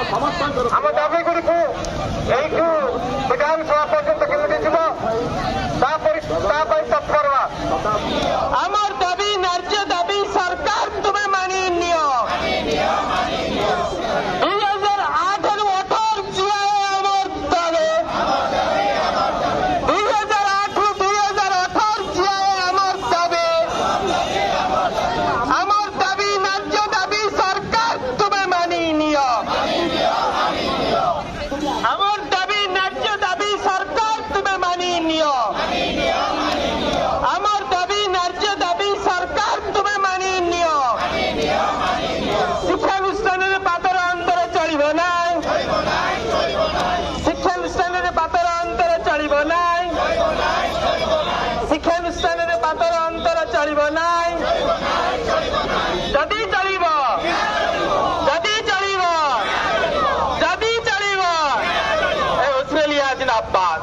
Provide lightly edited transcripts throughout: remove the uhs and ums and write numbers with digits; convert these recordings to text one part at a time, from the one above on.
आम दाबी गुड़ी को विधानसभा पर्यंत केमी जीव तत्परवा आमर दाबी न्याय्य दाबी सरकार तुम्हें मानि नियो 2008 रु 18 जुआए आमर दाबी 2008 रु 2018 जुआए आमर दाबी न्याय्य दाबी सरकार तुम्हें मानि नियो आमर दाबी न्याय्य दाबी सरकार तुम्हें मानि नियो आमर दाबी न्याय्य दाबी सरकार तुम्हें मानि नियो शिक्षानुष्ठान पातर अंतर चलिब ना शिक्षानुष्ठान पातर अंतर चलिब ना शिक्षानुष्ठान पातर अंतर चलिब ना जदि चलिब जदि चलिब जदि चलिब ऑस्ट्रेलिया जिंदाबाद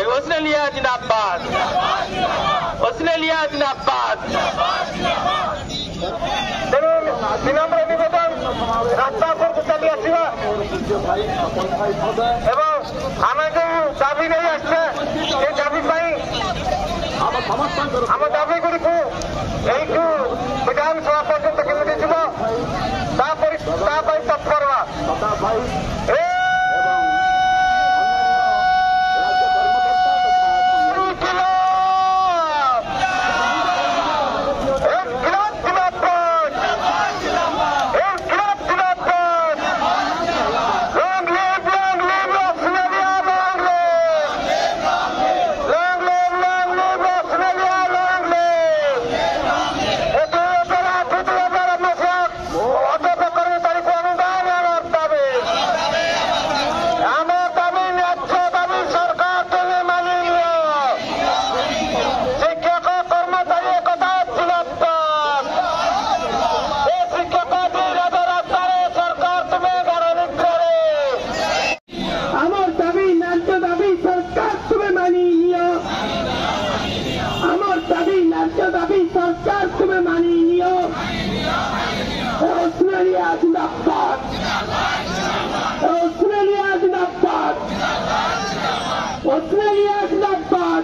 ऑस्ट्रेलिया जिंदाबाद ऑस्ट्रेलिया जिंदाबाद विनम्र निवेदन रास्ता पर चली आसवा एवं आम जो दाबी नहीं आसे दाबी आम दाबी गुड़ी को विधानसभा पर्यंत केमी जीव तत्परवा सरकार तुम्हें मानि नियो ऑस्ट्रेलिया जिंदाबाद ऑस्ट्रेलिया जिंदाबाद ऑस्ट्रेलिया जिंदाबाद